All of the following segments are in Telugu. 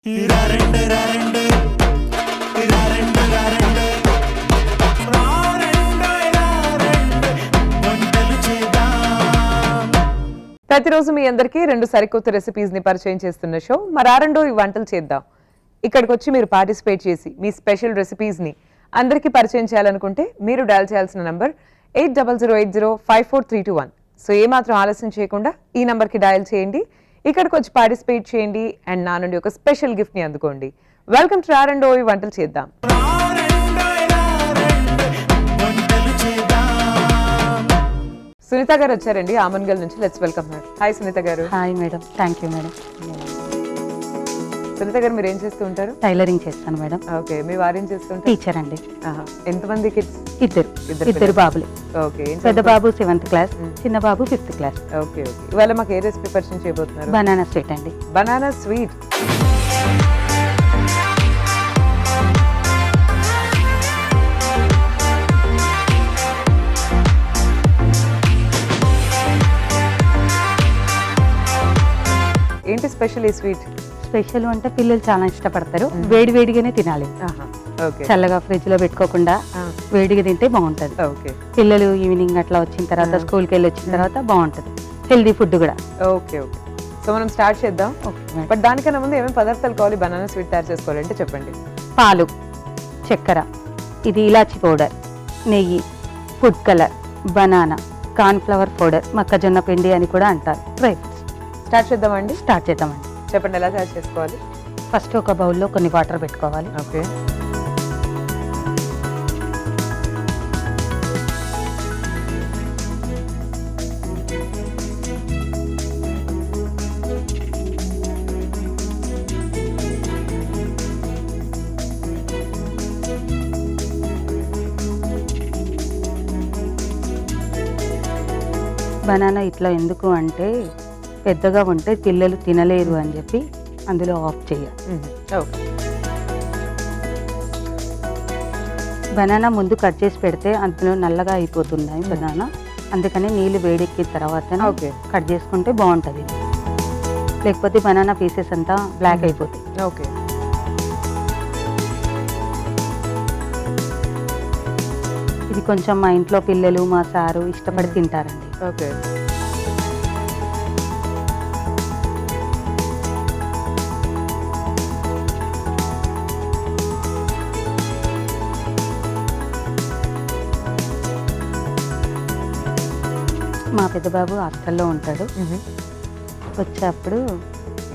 ప్రతిరోజు మీ అందరికీ 2 సరికొత్త రెసిపీస్ ని పరిచయం చేస్తున్న షో మరారెండో ఈ వంటలు చేద్దాం. ఇక్కడికి వచ్చి మీరు పార్టిసిపేట్ చేసి మీ స్పెషల్ రెసిపీస్ ని అందరికీ పరిచయం చేయాలనుకుంటే మీరు డయల్ చేయాల్సిన నంబర్ 8080543221. సో ఏమాత్రం ఆలస్యం చేయకుండా ఈ నంబర్కి డయల్ చేయండి, ఇక్కడికి వచ్చి పార్టిసిపేట్ చేయండి అండ్ నా నుండి ఒక స్పెషల్ గిఫ్ట్ ని అందుకోండి. వెల్కమ్ టు రారెండో ఈ వంటలు చేద్దాం. సునీత గారు వచ్చారండి ఆమన్గల్ నుంచి. Let's welcome her. Hi Sunitha గారు. Hi madam, thank you madam. Sunitha గారు మీరు ఏం చేస్తూ ఉంటారు? టైలరింగ్ చేస్తాను మేడం. ఓకే, మీ వారు ఏం చేస్తుంటారు? టీచర్ అండి. ఎంతమంది కిడ్స్? ఇద్దరు బాబులు. ఓకే, పెద్ద బాబు 7th క్లాస్, చిన్న బాబు 5th క్లాస్. Okay okay. ఇవాళ మాకు ఏ రెసిపీ పరిచయం చేయబోతున్నారు? బనానా స్వీట్ అండి. Banana sweet. ఏంటి స్పెషల్ ఈ స్వీట్? స్పెషల్ అంటే పిల్లలు చాలా ఇష్టపడతారు. వేడి వేడిగానే తినాలి, చల్లగా ఫ్రిడ్జ్ లో పెట్టుకోకుండా వేడిగా తింటే బాగుంటది. పిల్లలు ఈవినింగ్ అట్లా వచ్చిన తర్వాత స్కూల్కి వెళ్ళి వచ్చిన తర్వాత బాగుంటది. హెల్దీ ఫుడ్ కూడా. Okay okay. సో మనం స్టార్ట్ చేద్దాం. బట్ దానికన్నా ముందు ఏమేమి పదార్థాలు కావాలి బనానా స్వీట్ తయారు చేసుకోవాలంటే చెప్పండి. పాలు, చక్కెర, ఇది ఇలాచి పౌడర్, నెయ్యి, food colour, banana, corn flour powder, మొక్కజొన్న పిండి అని కూడా అంటారు. Dry fruits. స్టార్ట్ చేద్దామండి. స్టార్ట్ చేద్దామండి. చెప్పండి ఎలా తయారు చేసుకోవాలి. ఫస్ట్ ఒక బౌల్లో కొన్ని వాటర్ పెట్టుకోవాలి. ఓకే. బనానా ఇట్లా ఎందుకు అంటే పెద్దగా ఉంటే పిల్లలు తినలేరు అని చెప్పి అందులో ఆఫ్ చేయాలి. బనానా ముందు కట్ చేసి పెడితే అందులో నల్లగా అయిపోతున్నాయి బనానా, అందుకని నీళ్ళు వేడెక్కిన తర్వాత కట్ చేసుకుంటే బాగుంటుంది. లేకపోతే బనానా పీసెస్ అంతా బ్లాక్ అయిపోతాయి. ఓకే. ఇది కొంచెం మా ఇంట్లో పిల్లలు మా సారు ఇష్టపడి తింటారండి. ఓకే. మా పెద్ద బాబు హాస్టల్లో ఉంటాడు. వచ్చేప్పుడు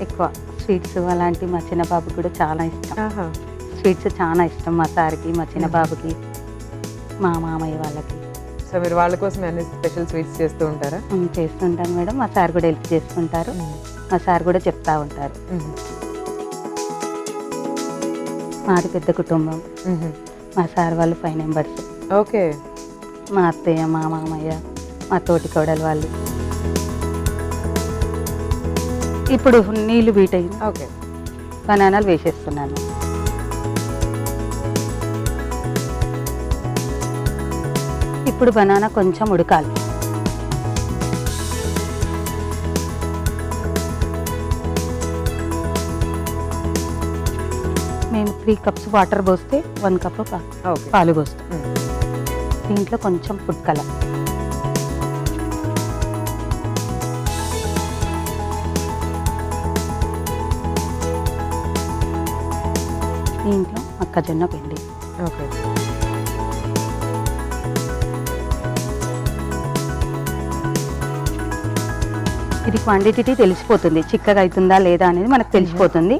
ఎక్కువ స్వీట్స్ అలాంటివి మా చిన్న బాబుకి కూడా చాలా ఇష్టం. స్వీట్స్ చాలా ఇష్టం మా సార్కి, మా చిన్న బాబుకి, మా మామయ్య వాళ్ళకి. సో మీరు వాళ్ళ కోసం అన్ని స్పెషల్ స్వీట్స్ చేస్తూ ఉంటారా? చేస్తుంటాను మేడం. మా సార్ కూడా హెల్ప్ చేస్తుంటారు. మా సార్ కూడా చెప్తా ఉంటారు. మాది పెద్ద కుటుంబం. మా సార్ వాళ్ళు 5 మెంబర్స్. ఓకే. మా అత్తయ్య, మా మామయ్య, మా తోటి కోడలు వాళ్ళు. ఇప్పుడు నీళ్లు బీట్ అయ్యింది. ఓకే. బనానాలు వేసేస్తున్నాను. ఇప్పుడు బనానా కొంచెం ఉడకాలి. మేము 3 కప్స్ వాటర్ పోస్తే 1 కప్ పాలు పోస్తాం. దీంట్లో కొంచెం ఫుడ్ కలర్, దీంట్లో మొక్కజొన్న పిండి. ఓకే. ఇది క్వాంటిటీ తెలిసిపోతుంది, చిక్కగా అవుతుందా లేదా అనేది మనకు తెలిసిపోతుంది.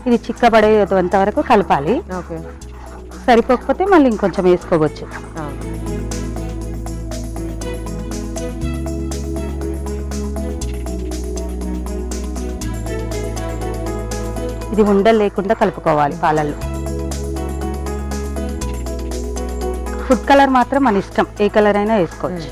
ఇది చిక్కబడేంత వరకు కలపాలి. ఓకే. సరిపోకపోతే మళ్ళీ ఇంకొంచెం వేసుకోవచ్చు. ఇది ఉండలు లేకుండా కలుపుకోవాలి పాలల్లో. ఫుడ్ కలర్ మాత్రం మన ఇష్టం, ఏ కలర్ అయినా వేసుకోవచ్చు.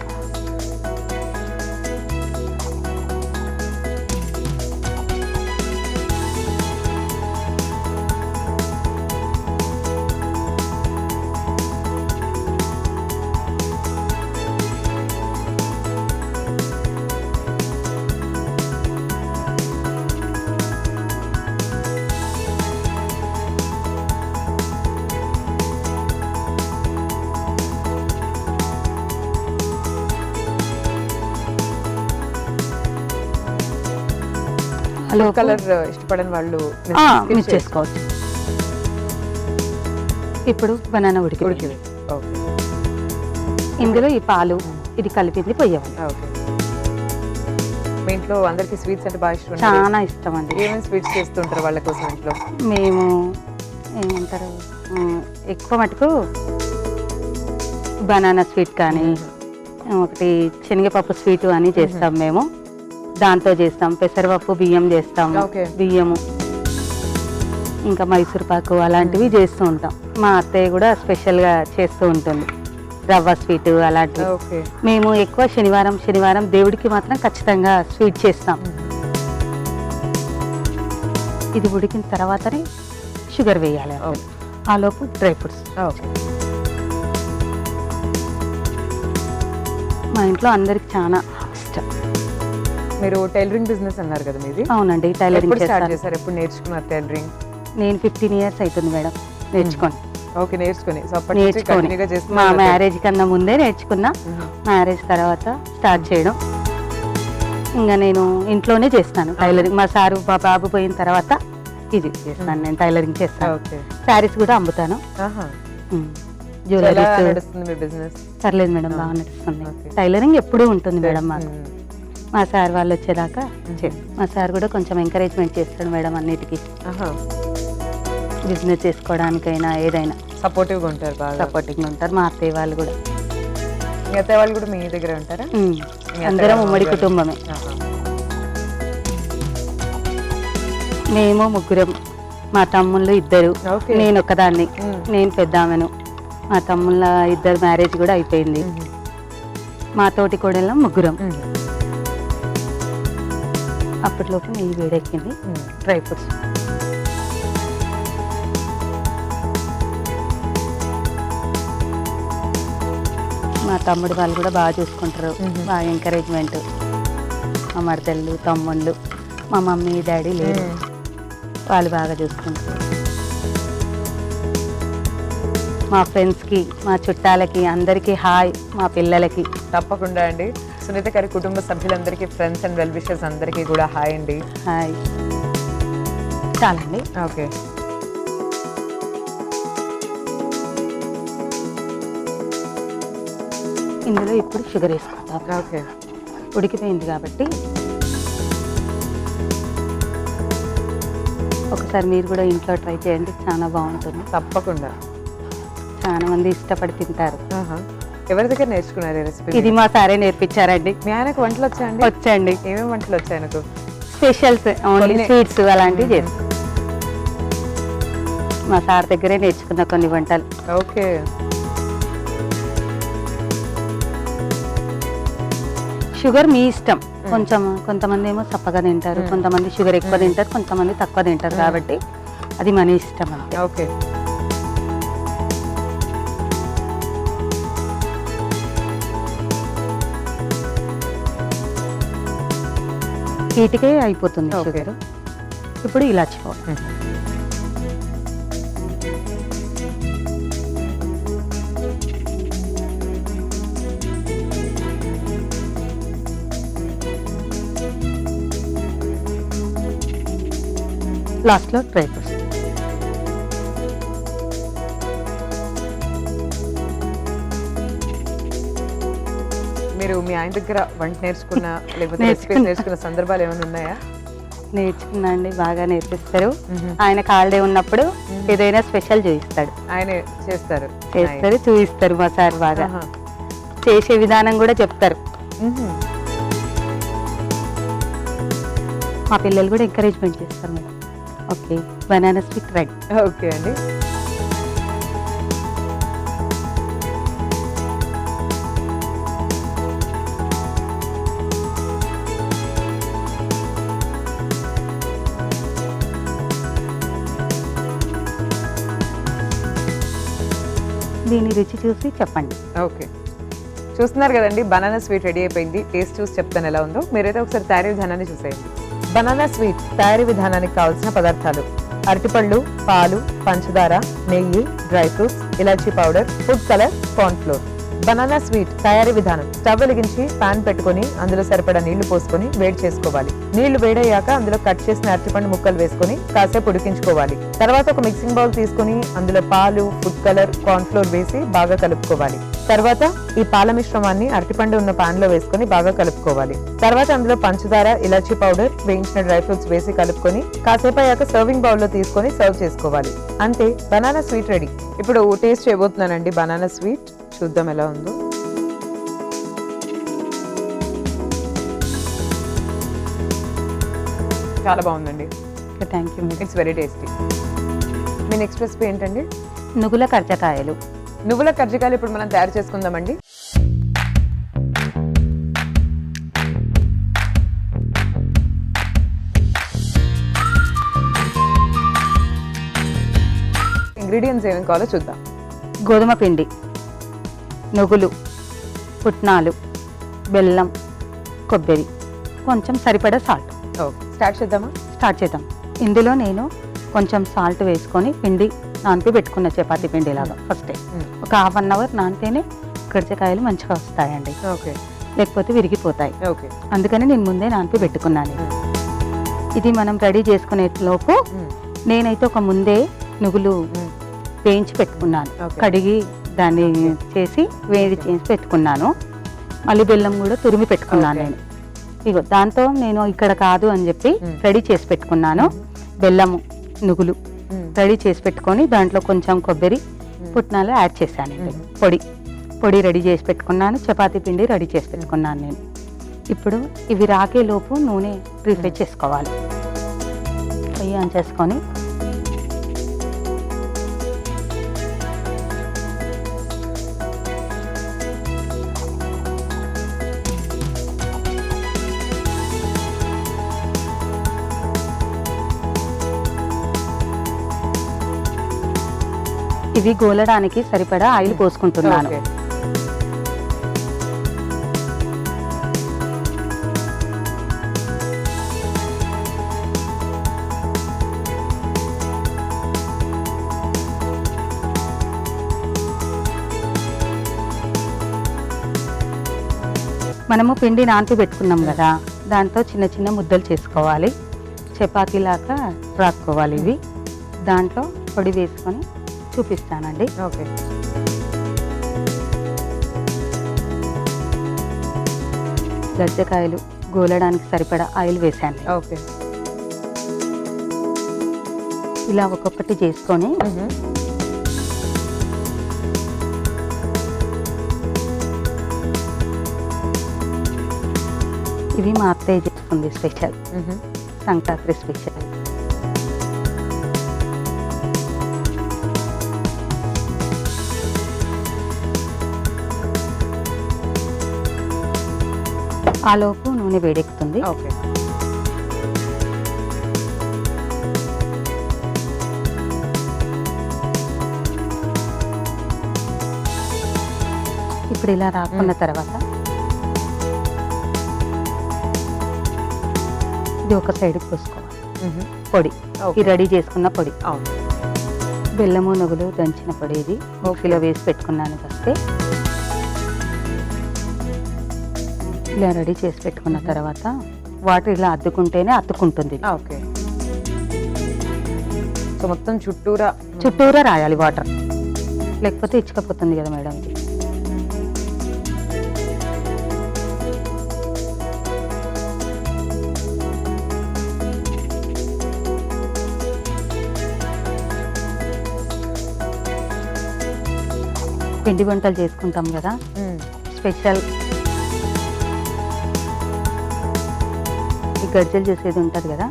లోపు కలర్ ఇష్టపడని వాళ్ళు మిక్స్ చేసుకోవచ్చు. ఇప్పుడు బనానా ఉడికి ఓకే. ఇందులో ఈ పాలు ఇది కలిపింది పొయ్యాలి. ఓకే. మీ ఇంట్లో అందరికి స్వీట్స్ అంటే బాగా ఇష్టం. చాలా ఇష్టం అండి. ఏమేమి స్వీట్స్ చేస్తుంటారు వాళ్ళ కోసం ఇంట్లో? మేము ఏమంటారు ఎక్కువ మటుకు బనానా స్వీట్ కానీ ఒకటి శనగపప్పు స్వీట్ అని చేస్తాం మేము. దాంతో చేస్తాం. పెసరపప్పు బియ్యం చేస్తాం. ఓకే. బియ్యము ఇంకా మైసూర్ పాకు అలాంటివి చేస్తూ ఉంటాం. మా అత్తయ్య కూడా స్పెషల్గా చేస్తూ ఉంటుంది రవ్వ స్వీట్ అలాంటివి. ఓకే. మేము ఎక్కువ శనివారం దేవుడికి మాత్రం ఖచ్చితంగా స్వీట్ చేస్తాం. ఇది ఉడికిన తర్వాతనే షుగర్ వేయాలి. ఆ లోపు డ్రై ఫ్రూట్స్. ఓకే. మా ఇంట్లో అందరికి చాలా ఇష్టం. మీరు టైలరింగ్ బిజినెస్ అన్నారు కదా మీది? అవునండి, టైలరింగ్ స్టార్ట్ చేస్తాను. చేశారు? ఎప్పుడు నేర్చుకున్నారు టైలరింగ్? నేను 15 years అవుతుంది మేడం నేర్చుకోండి. ఓకే. నేర్చుకుని సో అప్పటి నుంచి కంటిన్యూగా మా చేస్తున్నారు? మ్యారేజ్ కన్నా ముందే నేర్చుకున్నా. మ్యారేజ్ తర్వాత స్టార్ట్ చేయడం. ఇంకా నేను ఇంట్లోనే చేస్తాను టైలరింగ్. మా సారు మా బాబు పోయిన తర్వాత ఇది చేస్తాను, నేను టైలరింగ్ చేస్తాను. ఓకే. శారీస్ కూడా అమ్ముతాను. ఆహా. ఎలా జ్యువెలరీస్. నడుస్తుంది మీ బిజినెస్? పర్లేదు మేడం, బాగా నడుస్తుంది. ఓకే. టైలరింగ్ ఎప్పుడూ ఉంటుంది మేడం మాకు. మ్మ్. మా సార్ వాళ్ళు వచ్చేదాకా మా సార్ కూడా కొంచెం ఎంకరేజ్మెంట్ చేస్తాడు మేడం అన్నిటికీ. ఆహా. బిజినెస్ చేసుకోవడానికైనా ఏదైనా సపోర్టివ్గా ఉంటారు బాగా. సపోర్టింగ్ ఉంటారు. మా అత్తయ్య వాళ్ళు కూడా. మీ అత్తయ్య వాళ్ళు కూడా మీ దగ్గర ఉంటారా? మీ అత్తయ్య అందరం వాళ్ళు ఉమ్మడి కూడా? కుటుంబమే. ఆహా. మేము ముగ్గురం, మా తమ్ముళ్ళు 2, ఓకే. నేను ఒక్కదాన్ని. మ్మ్. నేను పెద్దామెను. మా తమ్ముళ్ళ 2 మ్యారేజ్ కూడా అయిపోయింది. మ్మ్. మా తోటి కోడళ్ళ ముగ్గురం. మ్మ్. అప్పటిలోపు నెయ్యి వేడెక్కింది. మ్మ్. Dry fruits. మా తమ్ముడు వాళ్ళు కూడా బాగా చూసుకుంటారు. మ్మ్. బాగా ఎంకరేజ్మెంట్. మా మరదళ్ళు తమ్ముళ్ళు, మా మమ్మీ డాడీ లేరు, మ్మ్. వాళ్ళు బాగా చూసుకుంటారు. మా ఫ్రెండ్స్కి, మా చుట్టాలకి అందరికీ హాయ్. మా పిల్లలకి తప్పకుండా అండి. సునీత గారి కుటుంబ సభ్యులందరికీ, ఫ్రెండ్స్ అండ్ వెల్ విషర్స్ అందరికీ కూడా హాయ్ అండి. హాయ్. చాలండి. ఓకే. ఇందులో ఇప్పుడు షుగర్ వేసుకుంటాం. ఓకే. ఉడికిపోయింది కాబట్టి ఒకసారి మీరు కూడా ఇంట్లో ట్రై చేయండి, చాలా బాగుంటుంది. తప్పకుండా. చాలా మంది ఇష్టపడి తింటారు. ఆహా. ఎవరి దగ్గర నేర్చుకున్నారు ఈ రెసిపీ? ఇది మా సారే నేర్పించారండి. మీ ఆయనకు వంటలు వచ్చాయండి? వచ్చండి. ఏమేమి వంటలు వచ్చాయి ఆయనకు? స్పెషల్స్ ఓన్లీ కొన్ని. స్వీట్స్ అలాంటివి చేస్తాం. మా సార్ దగ్గరే నేర్చుకున్న కొన్ని వంటలు. ఓకే. షుగర్ మీ ఇష్టం. కొంచెం కొంతమంది ఏమో చప్పగా తింటారు, కొంతమంది షుగర్ ఎక్కువ తింటారు, కొంతమంది తక్కువ తింటారు. కాబట్టి అది మన ఇష్టం అంతే. ఓకే. హీట్కే అయిపోతుంది ఓకే. షుగర్. ఇప్పుడు ఇలాచి పౌడర్. లాస్ట్లో డ్రై ఫ్రూట్స్. మీరు మీ ఆయన దగ్గర వంట నేర్చుకున్న లేకపోతే రెసిపీస్ నేర్చుకున్న సందర్భాలు ఏమైనా ఉన్నాయా? నేర్చుకున్నా అండి, బాగా నేర్పిస్తారు. ఆయన హాలిడే ఉన్నప్పుడు ఏదైనా స్పెషల్ చూపిస్తాడు. ఆయనే చేస్తారు? చేస్తారు, చూపిస్తారు మా సార్ బాగా. ఆహా. చేసే విధానం కూడా చెప్తారు. మ్మ్. మా పిల్లలు కూడా ఎంకరేజ్మెంట్ చేస్తారు madam. Okay, banana sweet ready. Okay అండి. దీని రుచి చూసి చెప్పండి. ఓకే. చూస్తున్నారు కదండి, బనానా స్వీట్ రెడీ అయిపోయింది. టేస్ట్ చూసి చెప్తాను ఎలా ఉందో. మీరైతే ఒకసారి తయారీ విధానాన్ని చూసేయండి. బనానా స్వీట్ తయారీ విధానానికి కావాల్సిన పదార్థాలు: అరటిపళ్ళు, పాలు, పంచదార, నెయ్యి, డ్రై ఫ్రూట్స్, ఇలాచీ powder, food colour, corn flour. Banana sweet తయారీ విధానం. స్టవ్ వెలిగించి పాన్ పెట్టుకొని అందులో సరిపడా నీళ్లు పోసుకొని వేడి చేసుకోవాలి. నీళ్లు వేడయ్యాక అందులో కట్ చేసిన అరటిపండు ముక్కలు వేసుకొని కాసేపు ఉడికించుకోవాలి. తర్వాత ఒక మిక్సింగ్ బౌల్ తీసుకొని అందులో పాలు, ఫుడ్ కలర్, కార్న్ ఫ్లోర్ వేసి బాగా కలుపుకోవాలి. తర్వాత ఈ పాల మిశ్రమాన్ని అరటిపండు ఉన్న పాన్ లో వేసుకొని బాగా కలుపుకోవాలి. తర్వాత అందులో పంచదార, ఇలాచీ పౌడర్, వేయించిన డ్రై ఫ్రూట్స్ వేసి కలుపుకొని కాసేపు అయ్యాక సర్వింగ్ బౌల్ లో తీసుకొని సర్వ్ చేసుకోవాలి. అంతే, బనానా స్వీట్ రెడీ. ఇప్పుడు టేస్ట్ చేయబోతున్నానండి బనానా స్వీట్. చూద్దాం ఎలా ఉందో. చాలా బాగుందండి. Thank you. It's very tasty. Me next recipe ఏంటండి? నువ్వుల కర్జకాయలు. నువ్వుల కర్జికాయలు ఇప్పుడు మనం తయారు చేసుకుందామండి. ఇంగ్రీడియంట్స్ ఏమేమి కావాలో చూద్దాం. గోధుమ పిండి, నువ్వులు, పుట్నాలు, బెల్లం, కొబ్బరి, కొంచెం సరిపడా సాల్ట్. ఓకే, స్టార్ట్ చేద్దామా? స్టార్ట్ చేద్దాం. ఇందులో నేను కొంచెం సాల్ట్ వేసుకొని పిండి నానిపి పెట్టుకున్న చపాతీ పిండి లాగా ఫస్ట్ ఒక 1/2 అవర్ నానితేనే కర్జకాయలు మంచిగా వస్తాయండి. ఓకే, లేకపోతే విరిగిపోతాయి. ఓకే, అందుకని నేను ముందే నానిపి పెట్టుకున్నాను. ఇది మనం రెడీ చేసుకునే లోపు నేనైతే ఒక ముందే నువ్వులు వేయించి పెట్టుకున్నాను. కడిగి దాన్ని చేసి వేడి చేసి పెట్టుకున్నాను. మళ్ళీ బెల్లం కూడా తురిమి పెట్టుకున్నాను నేను. ఇగో దాంతో నేను ఇక్కడ కాదు అని చెప్పి రెడీ చేసి పెట్టుకున్నాను. బెల్లము, నువ్వులు రెడీ చేసి పెట్టుకొని దాంట్లో కొంచెం కొబ్బరి, పుట్నాలు యాడ్ చేశాను. పొడి రెడీ చేసి పెట్టుకున్నాను. చపాతీ పిండి రెడీ చేసి పెట్టుకున్నాను నేను. ఇప్పుడు ఇవి రాకే లోపు నూనె ప్రిపేర్ చేసుకోవాలి. పొయ్యి ఆన్ చేసుకొని ఇవి గోలడానికి సరిపడా ఆయిల్ పోసుకుంటున్నాను. మనము పిండి నాంటి పెట్టుకున్నాం కదా, దాంతో చిన్న చిన్న ముద్దలు చేసుకోవాలి. చపాతీలాగా రాసుకోవాలి. ఇవి దాంట్లో పొడి వేసుకొని చూపిస్తానండి. ఓకే, గజ్జకాయలు గోలడానికి సరిపడా ఆయిల్ వేసాను. ఓకే, ఇలా ఒక్కొక్కటి చేసుకొని ఇవి మా అత్తయ్య చేసుకుంది స్పెషల్, సంక్రాంతి స్పెషల్. ఆలోపు నూనె వేడెక్కుతుంది. ఓకే, ఇప్పుడు ఇలా రాకున్న తర్వాత ఇది ఒక సైడ్కి పోసుకోవాలి. పొడి ఈ రెడీ చేసుకున్న పొడి, బెల్లము, నువ్వులు దంచిన పొడి. ఇది మిక్సీలో వేసి పెట్టుకున్నాను. ఫస్ట్ ఇలా రెడీ చేసి పెట్టుకున్న తర్వాత వాటర్ ఇలా అద్దుకుంటేనే అతుక్కుంటుంది. ఓకే, సో మొత్తం చుట్టూరా రాయాలి వాటర్, లేకపోతే ఇచ్చుకపోతుంది కదా మేడం. ఇది పిండి వంటలు చేసుకుంటాం కదా, స్పెషల్ ఈ గజ్జలు చేసేది ఉంటుంది కదా,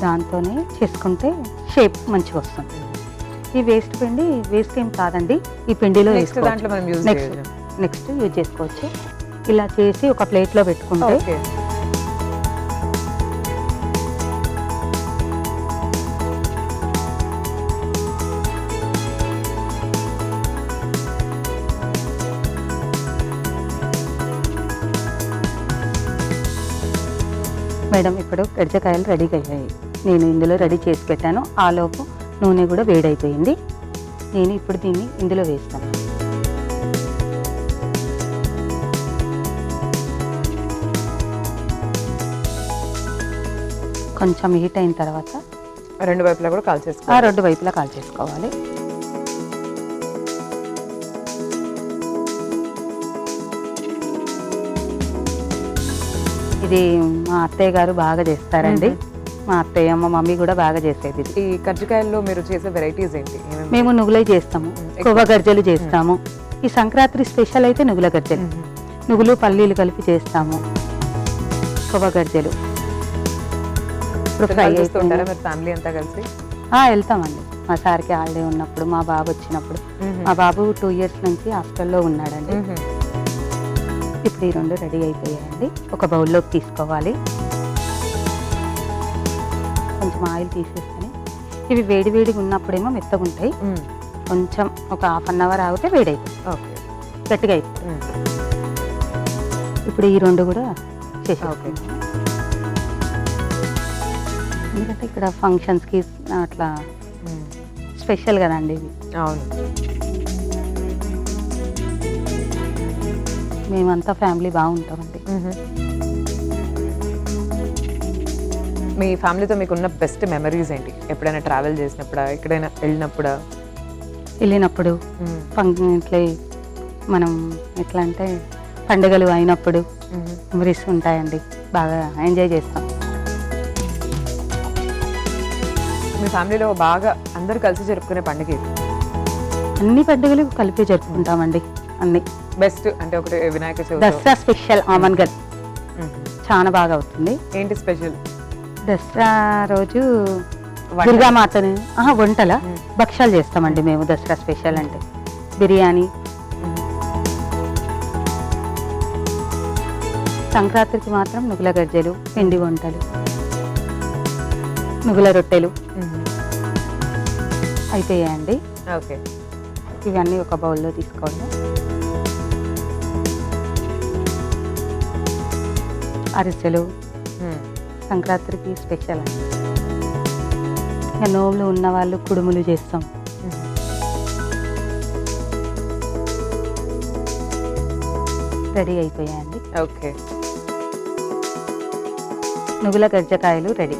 దాంతోనే చేసుకుంటే షేప్ మంచిగా వస్తుంది. ఈ వేస్ట్ పిండి వేస్ట్ ఏం కాదండి, ఈ పిండిలో నెక్స్ట్ యూజ్ చేసుకోవచ్చు. ఇలా చేసి ఒక ప్లేట్లో పెట్టుకుంటే మేడం ఇప్పుడు కర్జకాయలు రెడీగా అయ్యాయి. నేను ఇందులో రెడీ చేసి పెట్టాను. ఆలోపు నూనె కూడా వేడైపోయింది. నేను ఇప్పుడు దీన్ని ఇందులో వేస్తాను. కొంచెం హీట్ అయిన తర్వాత రెండు వైపులా కూడా కాల్ ఆ చేసుకోవాలి. రెండు వైపులా కాల్ చేసుకోవాలి. ఇది మా అత్తయ్య గారు బాగా చేస్తారండి. మా అత్తయ్య మా మమ్మీ కూడా బాగా చేసేది ఇది. ఈ కజ్జికాయల్లో మీరు చేసే వెరైటీస్ ఏంటి? ఏమేమి? మేము నువ్వులై చేస్తాము, కొవ్వ గర్జలు చేస్తాము. ఈ సంక్రాంతి స్పెషల్ అయితే నువ్వుల గర్జలు, నువ్వులు పల్లీలు కలిపి చేస్తాము. కొవ్వ గర్జలు ఇప్పుడు ఫ్రై సినిమాలు చూస్తూ ఉంటారా అయిపోయింది. మీరు ఫ్యామిలీ అంతా కలిసి? వెళ్తామండి. మా సార్కి హాలిడే ఉన్నప్పుడు, మా బాబు వచ్చినప్పుడు. మా బాబు 2 years నుంచి హాస్టల్లో ఉన్నాడండి. ఇప్పుడు ఈ రెండు రెడీ అయిపోయాయండి. ఒక బౌల్లోకి తీసుకోవాలి. కొంచెం ఆయిల్ తీసేసుకొని, ఇవి వేడి వేడిగా ఉన్నప్పుడేమో మెత్తగా ఉంటాయి. కొంచెం ఒక 1/2 hour ఆగితే వేడి అయిపోతుంది, ఓకే. గట్టిగా అయిపోతుంది. ఇప్పుడు ఈ రెండు కూడా చేసేస్తాం. ఎందుకంటే ఇక్కడ ఫంక్షన్స్కి అట్లా స్పెషల్ కదండి ఇవి. అవును. మేమంతా ఫ్యామిలీ బాగుంటామండి. మీ ఫ్యామిలీతో మీకున్న బెస్ట్ మెమరీస్ ఏంటి? ఎప్పుడైనా ట్రావెల్ చేసినప్పుడా, ఎక్కడైనా వెళ్ళినప్పుడా? వెళ్ళినప్పుడు ఇట్లా మనం ఎట్లా అంటే పండుగలు అయినప్పుడు మెమరీస్ ఉంటాయండి. బాగా ఎంజాయ్ చేస్తాం. మీ ఫ్యామిలీలో బాగా అందరూ కలిసి జరుపుకునే పండుగ ఇది? అన్ని పండుగలు కలిపి జరుపుకుంటామండి. అన్ని బెస్ట్ అంటే ఒకటి వినాయక చవితి. దసరా స్పెషల్ ఆమన్గల్ చాలా బాగా అవుతుంది. ఏంటి స్పెషల్? దసరా రోజు వంట. దుర్గామాతని వంటల భక్ష్యాలు చేస్తామండి మేము. దసరా స్పెషల్ అంటే బిర్యానీ. సంక్రాంతికి మాత్రం నువ్వుల గజ్జలు, పిండి వంటలు, నువ్వుల రొట్టెలు అయిపోయాయండి. ఓకే. ఇవన్నీ ఒక బౌల్లో తీసుకోవడం. అరిసెలు సంక్రాంతికి స్పెషల్ అండి. ఇంకా నోములు ఉన్న వాళ్ళు కుడుములు చేస్తాం. రెడీ అయిపోయాయండి. ఓకే. నువ్వుల గజ్జకాయలు రెడీ.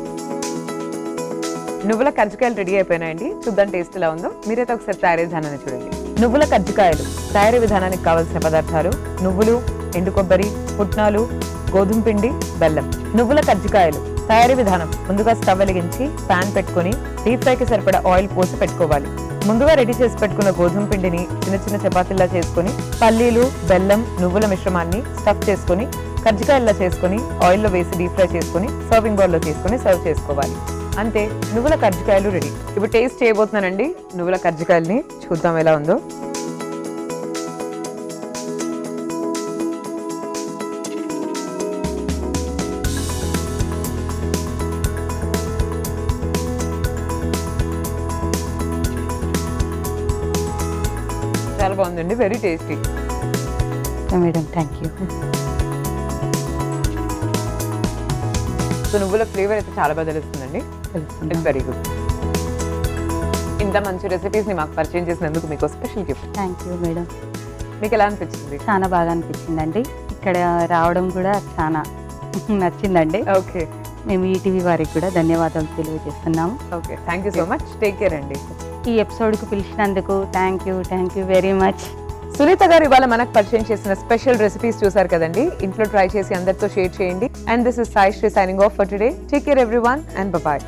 నువ్వుల కజ్జికాయలు రెడీ అయిపోయినాయండి. చూద్దాం టేస్ట్ ఎలా ఉందో. మీరైతే ఒకసారి తయారీ విధానాన్ని చూడండి. నువ్వుల కజ్జికాయలు తయారీ విధానానికి కావాల్సిన పదార్థాలు: నువ్వులు, ఎండు కొబ్బరి, పుట్నాలు, గోధుమ పిండి, బెల్లం. నువ్వుల కజ్జికాయలు తయారీ విధానం: ముందుగా స్టవ్ వెలిగించి పాన్ పెట్టుకుని డీప్ ఫ్రైకి సరిపడా ఆయిల్ పోసి పెట్టుకోవాలి. ముందుగా రెడీ చేసి పెట్టుకున్న గోధుమ పిండిని చిన్న చిన్న చపాతీల్లా చేసుకుని పల్లీలు, బెల్లం, నువ్వుల మిశ్రమాన్ని స్టఫ్ చేసుకుని కజ్జికాయల్లా చేసుకుని ఆయిల్లో వేసి డీప్ ఫ్రై చేసుకుని సర్వింగ్ బౌల్లో తీసుకుని సర్వ్ చేసుకోవాలి. అంతే, నువ్వుల కజ్జికాయలు రెడీ. ఇప్పుడు టేస్ట్ చేయబోతున్నానండి నువ్వుల కజ్జికాయల్ని. చూద్దాం ఎలా ఉందో. చాలా బాగుందండి, very tasty. Madam thank you. So నువ్వుల ఫ్లేవర్ అయితే చాలా బాగా తెలుస్తుందండి. It's very good. ఇంత మంచి రెసిపీస్ని మాకు పరిచయం చేసినందుకు మీకు special gift. Thank you madam. మీకు ఎలా అనిపించింది? చాలా బాగా అనిపించిందండి. ఇక్కడ రావడం కూడా చాలా నచ్చిందండి. ఓకే. మేము ఈటీవీ వారికి కూడా ధన్యవాదాలు తెలియజేస్తున్నాము. Okay, thank you so much. Take care అండి. ఈ ఎపిసోడ్కు పిలిచినందుకు thank you very much. Sunitha గారు ఇవాళ మనకు పరిచయం చేసిన స్పెషల్ రెసిపీస్ చూసారు కదండి. ఇంట్లో ట్రై చేసి అందరితో షేర్ చేయండి. And this is Sai Sri signing off for today. Take care everyone and by.